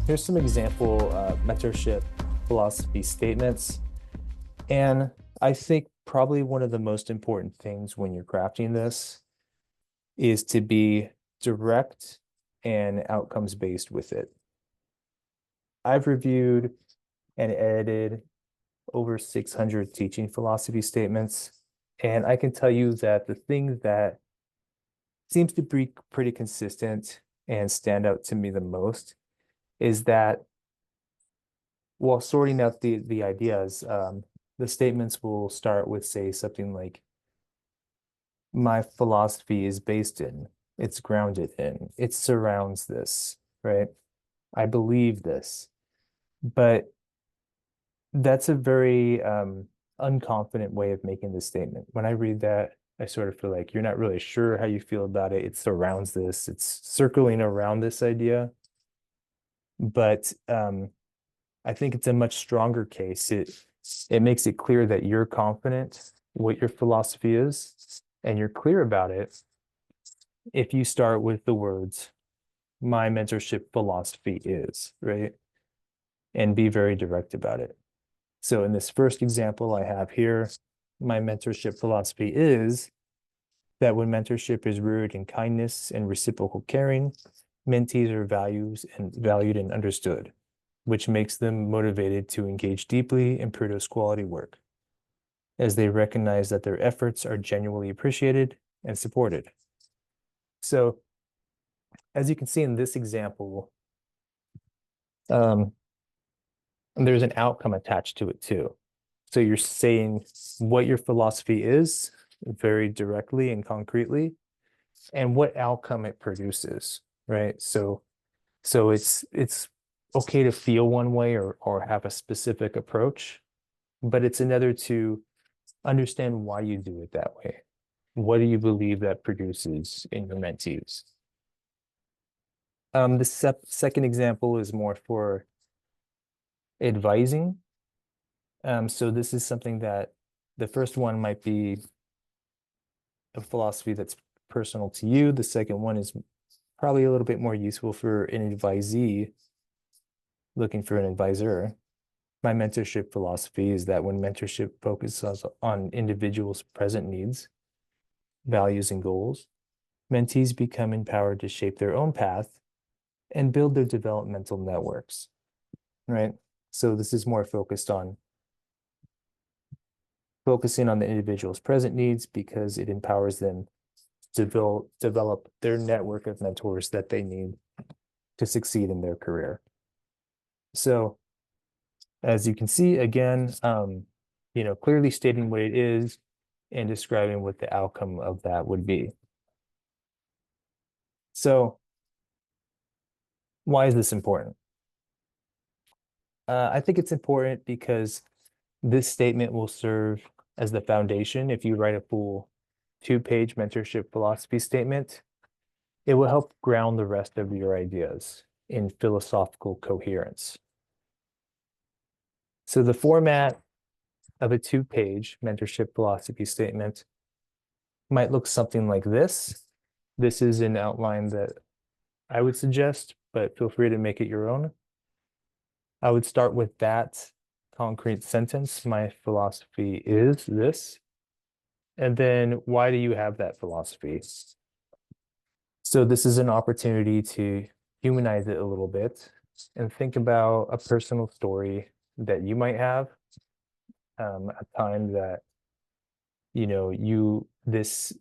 Here's some example mentorship philosophy statements. And I think probably one of the most important things when you're crafting this is to be direct and outcomes based with it. I've reviewed and edited over 600 teaching philosophy statements, and I can tell you that the thing that seems to be pretty consistent and stand out to me the most is that while sorting out the ideas, the statements will start with, say, something like, my philosophy is based in, it's grounded in, it surrounds this, right? I believe this. But that's a very unconfident way of making this statement. When I read that, I sort of feel like you're not really sure how you feel about it. It surrounds this, it's circling around this idea. But I think it's a much stronger case. It makes it clear that you're confident what your philosophy is, and you're clear about it if you start with the words, my mentorship philosophy is, right? And be very direct about it. So in this first example I have here, my mentorship philosophy is that when mentorship is rooted in kindness and reciprocal caring, mentees are valued and understood, which makes them motivated to engage deeply and produce quality work, as they recognize that their efforts are genuinely appreciated and supported. So, as you can see in this example, um, there's an outcome attached to it too. So you're saying what your philosophy is very directly and concretely, and what outcome it produces, right? So it's okay to feel one way or have a specific approach, but it's another to understand why you do it that way. What do you believe that produces in your mentees? The second example is more for advising. So this is something that the first one might be a philosophy that's personal to you. The second one is probably a little bit more useful for an advisee looking for an advisor. My mentorship philosophy is that when mentorship focuses on individuals' present needs, values, and goals, mentees become empowered to shape their own path and build their developmental networks, right? So this is more focused on focusing on the individual's present needs because it empowers them to develop their network of mentors that they need to succeed in their career. So as you can see, again, clearly stating what it is and describing what the outcome of that would be. So why is this important? I think it's important because this statement will serve as the foundation. If you write a full 2-page mentorship philosophy statement, it will help ground the rest of your ideas in philosophical coherence. So the format of a 2-page mentorship philosophy statement might look something like this. This is an outline that I would suggest, but feel free to make it your own. I would start with that concrete sentence. My philosophy is this. And then why do you have that philosophy? So this is an opportunity to humanize it a little bit and think about a personal story that you might have, a time that this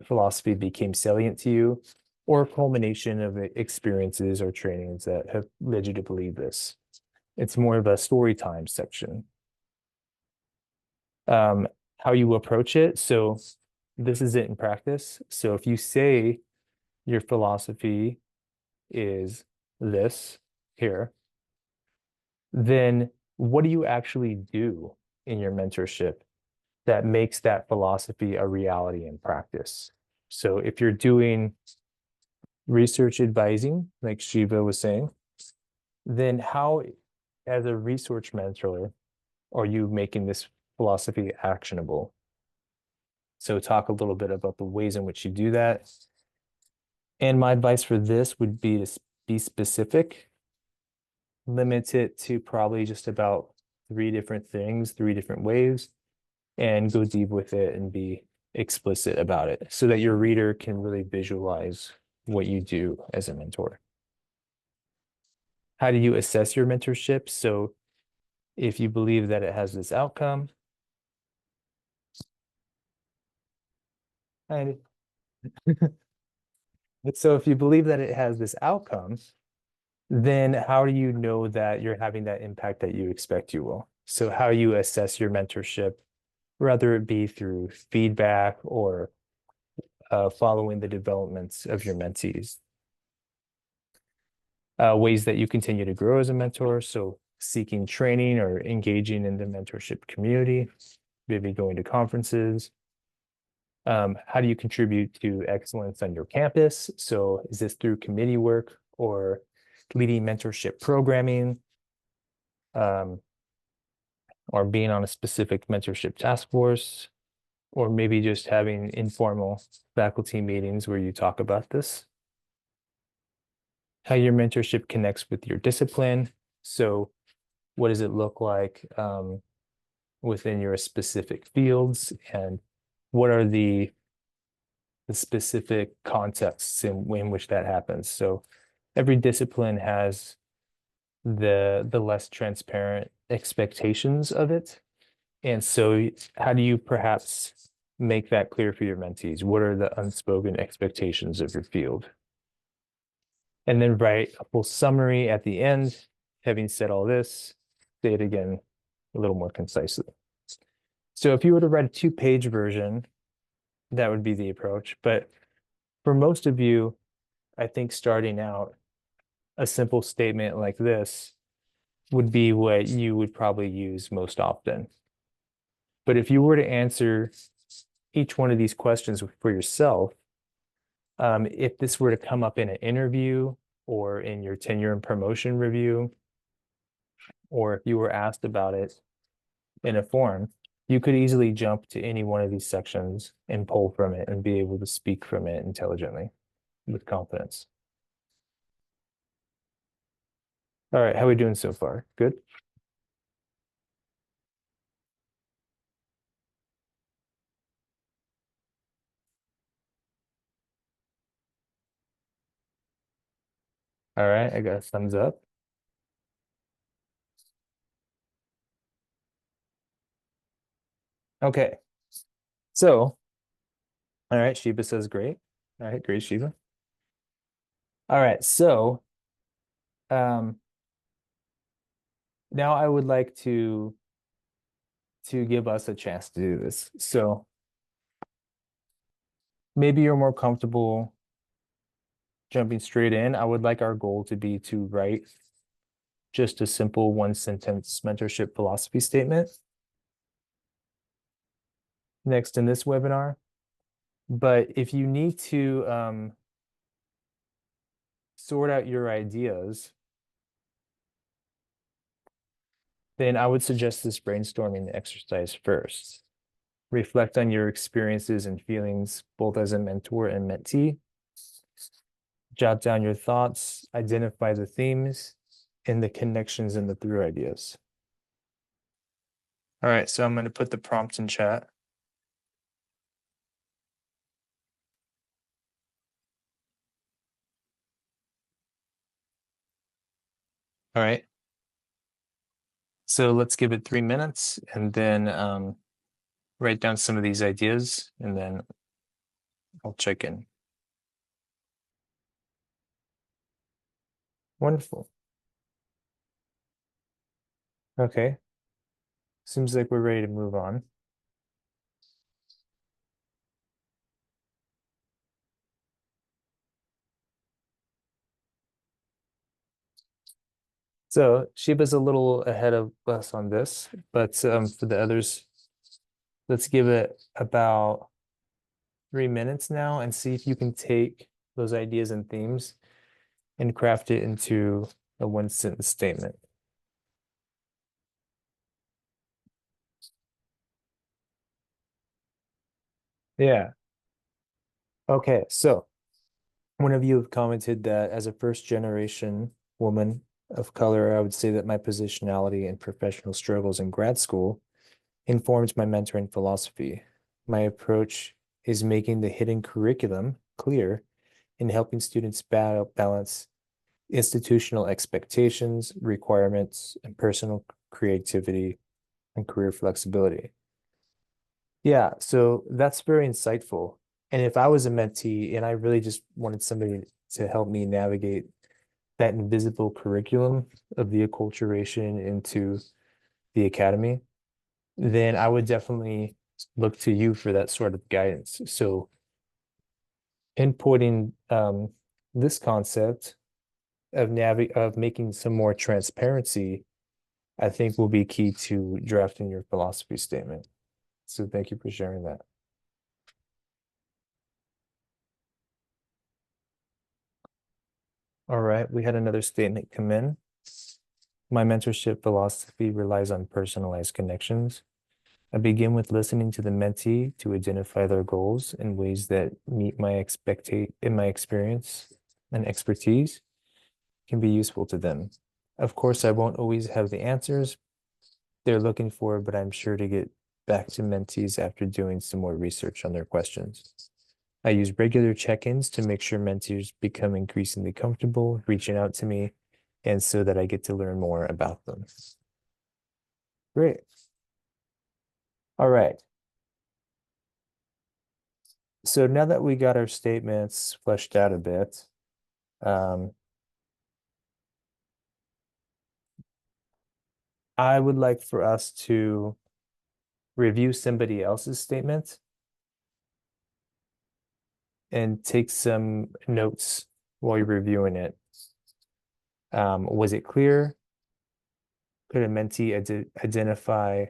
philosophy became salient to you, or a culmination of experiences or trainings that have led you to believe this. It's more of a story time section. How you approach it. So this is it in practice. So if you say your philosophy is this here, then what do you actually do in your mentorship that makes that philosophy a reality in practice? So if you're doing research advising, like Shiva was saying, then how, as a research mentor, are you making this philosophy actionable? So talk a little bit about the ways in which you do that. And my advice for this would be to be specific limit it to probably just about three different things, three different ways, and go deep with it and be explicit about it so that your reader can really visualize what you do as a mentor. How do you assess your mentorship? So if you believe that it has this outcome, and so if you believe that it has this outcome, then how do you know that you're having that impact that you expect you will? So how you assess your mentorship, whether it be through feedback or following the developments of your mentees. Ways that you continue to grow as a mentor. So seeking training or engaging in the mentorship community, maybe going to conferences. How do you contribute to excellence on your campus? So is this through committee work or leading mentorship programming, um, or being on a specific mentorship task force, or maybe just having informal faculty meetings where you talk about this? How your mentorship connects with your discipline. So what does it look like within your specific fields, and what are the specific contexts in which that happens? So every discipline has the less transparent expectations of it. And so how do you perhaps make that clear for your mentees? What are the unspoken expectations of your field? And then write a full summary at the end. Having said all this, say it again a little more concisely. So if you were to write a 2-page version, that would be the approach. But for most of you, I think starting out, a simple statement like this would be what you would probably use most often. But if you were to answer each one of these questions for yourself, if this were to come up in an interview or in your tenure and promotion review, or if you were asked about it in a form, you could easily jump to any one of these sections and pull from it and be able to speak from it intelligently with confidence. All right, how are we doing so far? Good? All right, I got a thumbs up. Okay, so, all right, Sheba says great. All right, great, Sheba. All right, so um, now I would like to give us a chance to do this. So maybe you're more comfortable jumping straight in. I would like our goal to be to write just a simple one-sentence mentorship philosophy statement next in this webinar. But if you need to sort out your ideas, then I would suggest this brainstorming exercise first. Reflect on your experiences and feelings, both as a mentor and mentee. Jot down your thoughts, identify the themes and the connections and the through ideas. All right, so I'm going to put the prompt in chat. All right. So let's give it 3 minutes and then write down some of these ideas and then I'll check in. Wonderful. Okay. Seems like we're ready to move on. So Sheba's a little ahead of us on this, but for the others, let's give it about 3 minutes now and see if you can take those ideas and themes and craft it into a one-sentence statement. Yeah. Okay, so one of you have commented that as a first generation woman of color, I would say that my positionality and professional struggles in grad school informed my mentoring philosophy. My approach is making the hidden curriculum clear and helping students balance institutional expectations, requirements, and personal creativity and career flexibility. Yeah, so that's very insightful. And if I was a mentee and I really just wanted somebody to help me navigate that invisible curriculum of the acculturation into the academy, then I would definitely look to you for that sort of guidance. So inputting this concept of making some more transparency, I think will be key to drafting your philosophy statement. So thank you for sharing that. All right, we had another statement come in. My mentorship philosophy relies on personalized connections. I begin with listening to the mentee to identify their goals in ways that meet my in my experience and expertise can be useful to them. Of course, I won't always have the answers they're looking for, but I'm sure to get back to mentees after doing some more research on their questions. I use regular check-ins to make sure mentees become increasingly comfortable reaching out to me and so that I get to learn more about them. Great. All right. So now that we got our statements fleshed out a bit, um, I would like for us to review somebody else's statement and take some notes while you're reviewing it. Was it clear? Could a mentee identify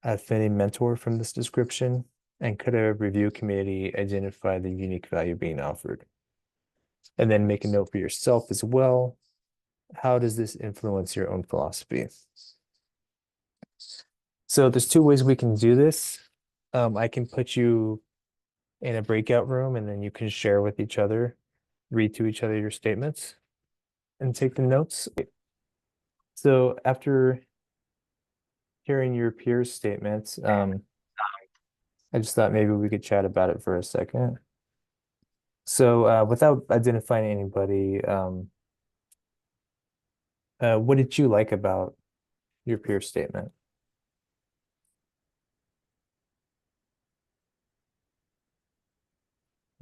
a fitting mentor from this description? And could a review committee identify the unique value being offered? And then make a note for yourself as well. How does this influence your own philosophy? So there's two ways we can do this. I can put you in a breakout room and then you can share with each other, read to each other your statements and take the notes. So after hearing your peers' statements, I just thought maybe we could chat about it for a second. So without identifying anybody, what did you like about your peer statement?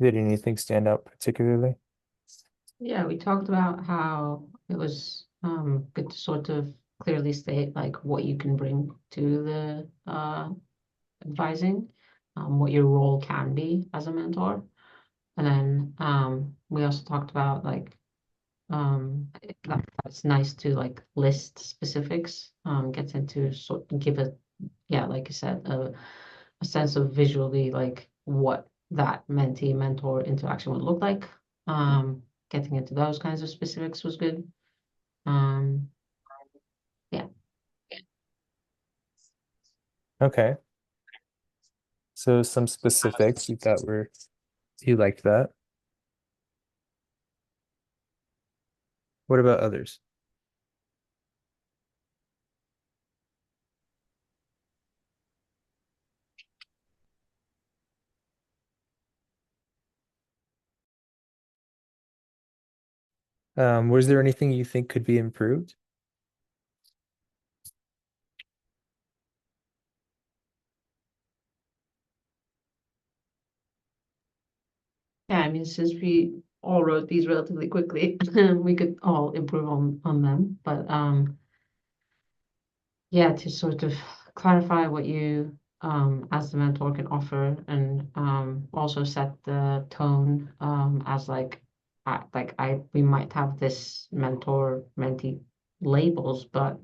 Did anything stand out particularly? Yeah, we talked about how it was good to sort of clearly state like what you can bring to the advising, what your role can be as a mentor. And then we also talked about like that's nice to like list specifics, gets into sort give a yeah, like you said, a sense of visually like what that mentee mentor interaction would look like. Getting into those kinds of specifics was good. Um, yeah. Okay. So some specifics you thought were you liked that. What about others? Was there anything you think could be improved? Yeah, I mean, since we all wrote these relatively quickly, we could all improve on them. But yeah, to sort of clarify what you as the mentor can offer and also set the tone as like I we might have this mentor mentee labels, but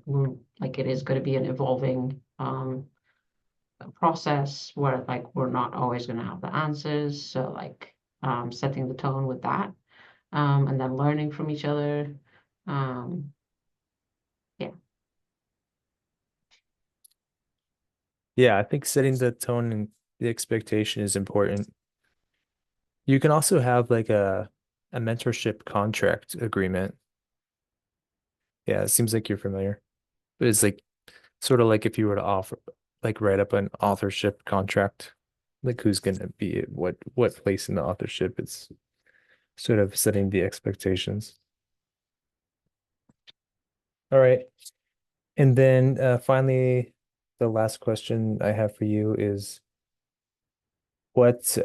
like it is going to be an evolving process where like we're not always going to have the answers. So like setting the tone with that, and then learning from each other. Um, yeah. Yeah, I think setting the tone and the expectation is important. You can also have like a mentorship contract agreement Yeah, it seems like you're familiar. But it's like sort of like if you were to offer like write up an authorship contract, like who's gonna be at what place in the authorship. It's sort of setting the expectations. All right. And then finally, the last question I have for you is what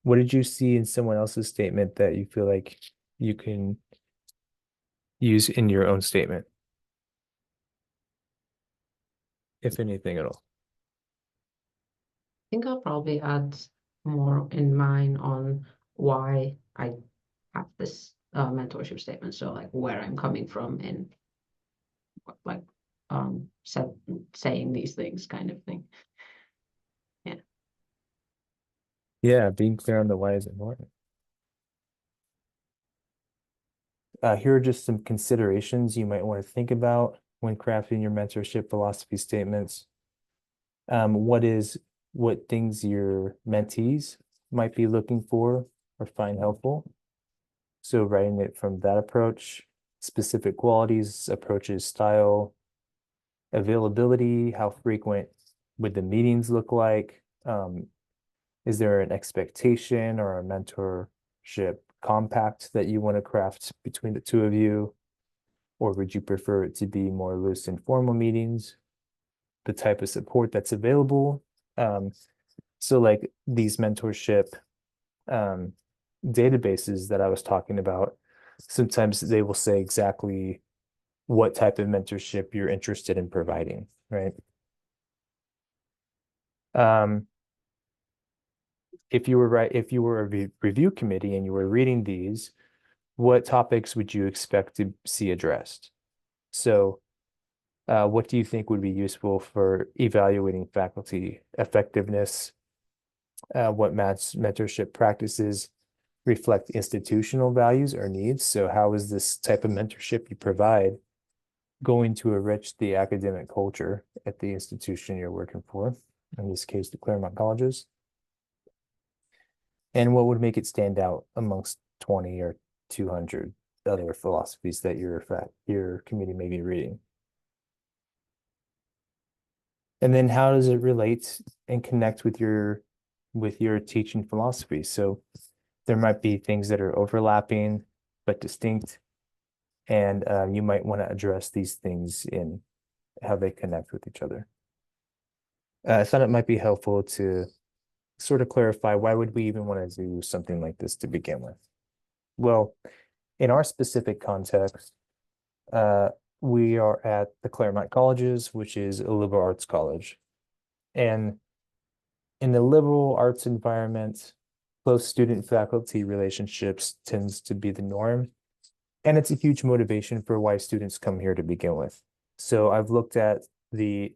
what did you see in someone else's statement that you feel like you can use in your own statement, if anything at all? Think I'll probably add more in mine on why I have this mentorship statement. So like where I'm coming from and like said saying these things kind of thing. Yeah. Yeah, being clear on the why is important. Here are just some considerations you might want to think about when crafting your mentorship philosophy statements. What is what things your mentees might be looking for or find helpful? So writing it from that approach, specific qualities, approaches, style, availability, how frequent would the meetings look like? Is there an expectation or a mentorship compact that you want to craft between the two of you? Or would you prefer it to be more loose informal meetings? The type of support that's available. So like these mentorship um, databases that I was talking about, sometimes they will say exactly what type of mentorship you're interested in providing, right? Um, if you were a review committee and you were reading these, what topics would you expect to see addressed? So, what do you think would be useful for evaluating faculty effectiveness? What mentorship practices reflect institutional values or needs? So, how is this type of mentorship you provide going to enrich the academic culture at the institution you're working for? In this case, the Claremont colleges. And what would make it stand out amongst 20 or 200 other philosophies that your committee may be reading? And then how does it relate and connect with your teaching philosophy? So there might be things that are overlapping but distinct, and you might want to address these things in how they connect with each other. I thought it might be helpful to sort of clarify why would we even want to do something like this to begin with? Well, in our specific context, uh, we are at the Claremont Colleges, which is a liberal arts college. And in the liberal arts environment, close student faculty relationships tends to be the norm. And it's a huge motivation for why students come here to begin with. So I've looked at the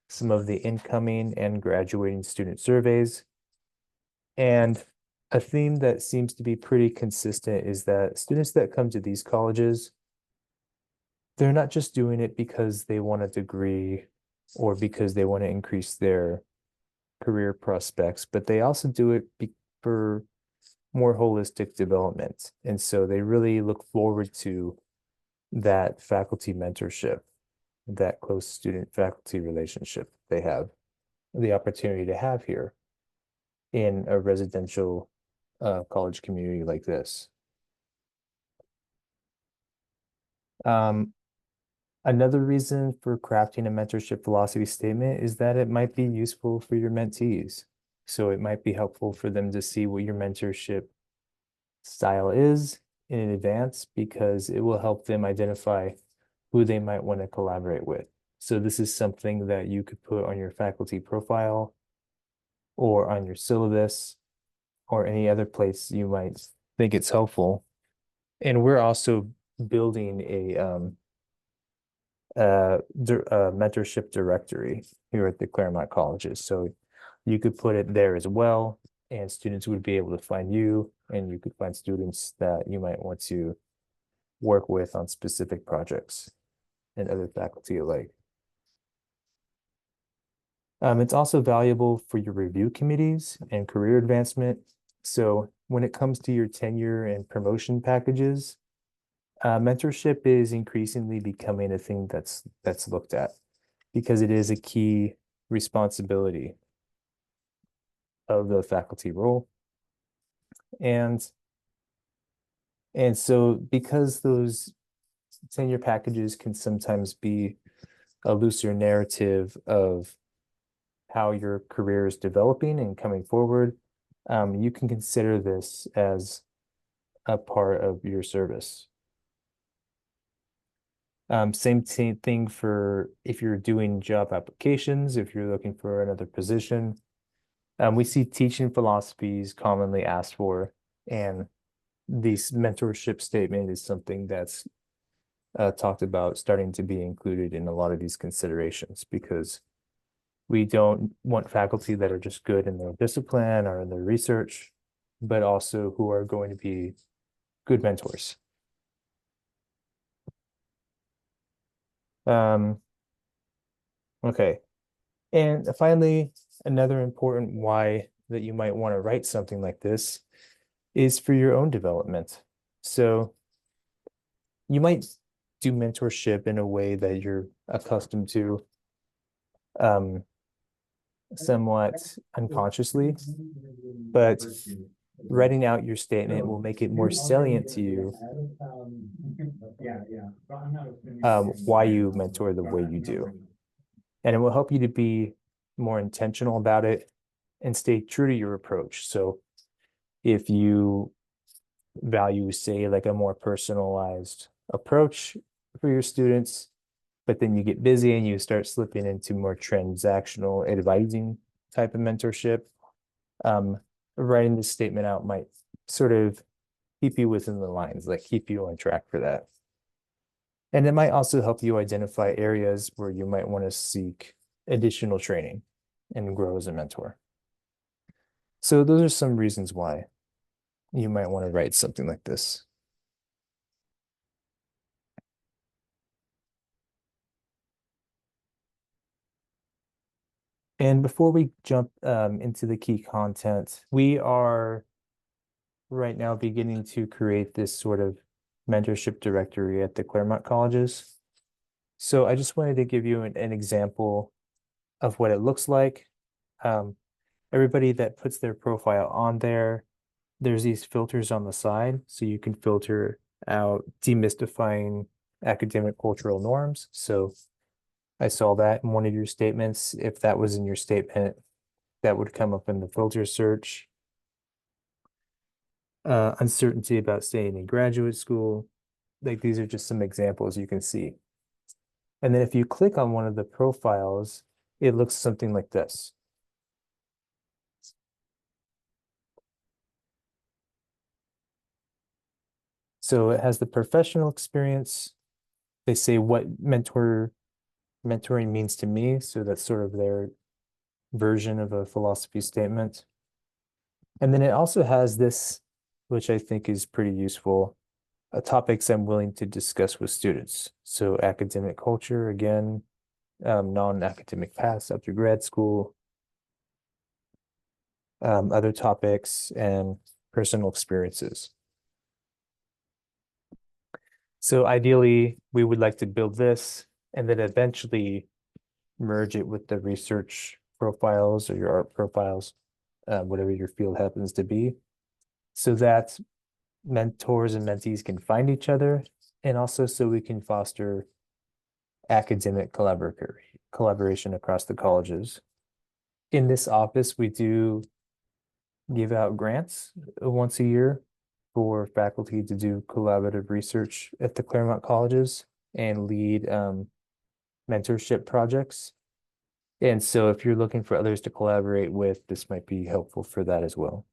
some of the incoming and graduating student surveys. And a theme that seems to be pretty consistent is that students that come to these colleges, they're not just doing it because they want a degree or because they want to increase their career prospects, but they also do it for more holistic development. And so they really look forward to that faculty mentorship, that close student faculty relationship they have the opportunity to have here in a residential college community like this. Um, Another reason for crafting a mentorship philosophy statement is that it might be useful for your mentees. So it might be helpful for them to see what your mentorship style is in advance because it will help them identify who they might want to collaborate with. So this is something that you could put on your faculty profile or on your syllabus or any other place you might think it's helpful. And we're also building a mentorship directory here at the Claremont colleges. So you could put it there as well, and students would be able to find you, and you could find students that you might want to work with on specific projects and other faculty alike. It's also valuable for your review committees and career advancement. So when it comes to your tenure and promotion packages, Mentorship is increasingly becoming a thing that's looked at because it is a key responsibility of the faculty role. And so because those tenure packages can sometimes be a looser narrative of how your career is developing and coming forward, you can consider this as a part of your service. Same thing for if you're doing job applications, if you're looking for another position. We see teaching philosophies commonly asked for, and this mentorship statement is something that's talked about starting to be included in a lot of these considerations because we don't want faculty that are just good in their discipline or in their research, but also who are going to be good mentors. Okay. And finally, another important why that you might want to write something like this is for your own development. So you might do mentorship in a way that you're accustomed to, somewhat unconsciously, but writing out your statement will make it more salient to you why you mentor the way you do. And it will help you to be more intentional about it and stay true to your approach. So if you value, say, like a more personalized approach for your students, but then you get busy and you start slipping into more transactional advising type of mentorship, writing this statement out might sort of keep you within the lines, like keep you on track for that. And it might also help you identify areas where you might want to seek additional training and grow as a mentor. So those are some reasons why you might want to write something like this. And before we jump into the key content, we are right now beginning to create this sort of mentorship directory at the Claremont colleges. So I just wanted to give you an example of what it looks like. Everybody that puts their profile on there, there's these filters on the side, so you can filter out demystifying academic cultural norms. So I saw that in one of your statements. If that was in your statement, that would come up in the filter search. Uncertainty about staying in graduate school. Like these are just some examples you can see. And then if you click on one of the profiles, it looks something like this. So it has the professional experience. They say what mentoring means to me. So that's sort of their version of a philosophy statement. And then it also has this, which I think is pretty useful, topics I'm willing to discuss with students. So academic culture, again, non-academic paths after grad school, other topics, and personal experiences. So ideally, we would like to build this and then eventually merge it with the research profiles or your art profiles, whatever your field happens to be, so that mentors and mentees can find each other, and also so we can foster academic collaboration across the colleges. In this office, we do give out grants once a year for faculty to do collaborative research at the Claremont colleges and lead mentorship projects. And so if you're looking for others to collaborate with, this might be helpful for that as well.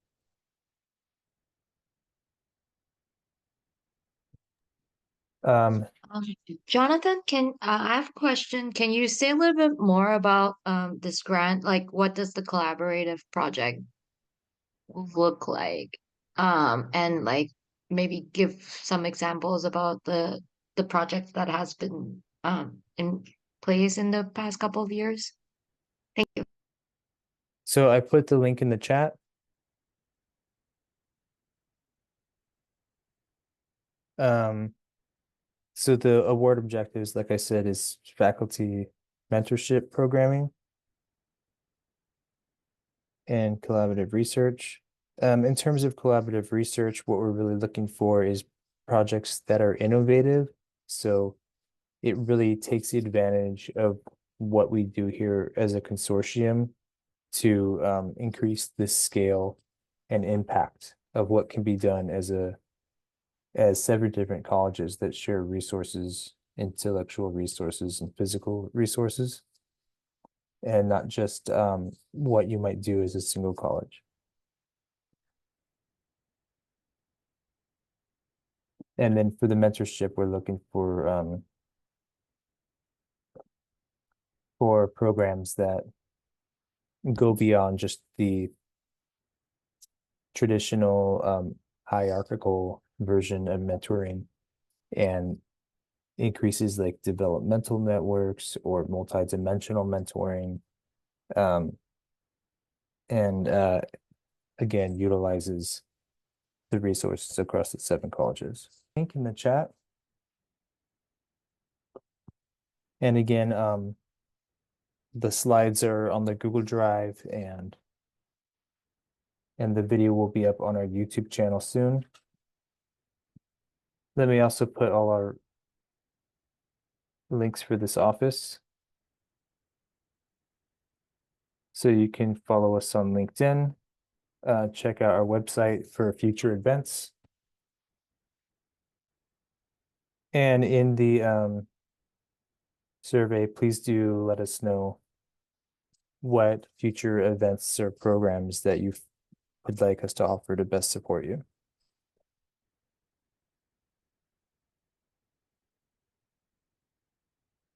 Um, Um, Jonathan, I have a question? Can you say a little bit more about this grant? Like, what does the collaborative project look like? And like maybe give some examples about the project that has been in place in the past couple of years. Thank you. so I put the link in the chat. Um, So the award objectives, like I said, is faculty mentorship programming and collaborative research. In terms of collaborative research, what we're really looking for is projects that are innovative. So it really takes advantage of what we do here as a consortium to increase the scale and impact of what can be done as several different colleges that share resources, intellectual resources and physical resources, and not just what you might do as a single college. And then for the mentorship, we're looking for programs that go beyond just the traditional hierarchical version of mentoring and increases like developmental networks or multidimensional mentoring, and again utilizes the resources across the 7 colleges. Link in the chat. And again, the slides are on the Google Drive, and the video will be up on our YouTube channel soon. Let me also put all our links for this office, so you can follow us on LinkedIn, check out our website for future events. And in the survey, please do let us know what future events or programs that you would like us to offer to best support you.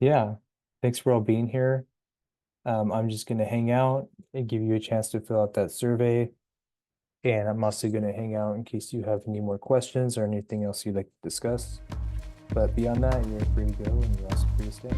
Yeah, thanks for all being here. I'm just going to hang out and give you a chance to fill out that survey. And I'm also going to hang out in case you have any more questions or anything else you'd like to discuss. But beyond that, you're free to go, and you're also free to stay.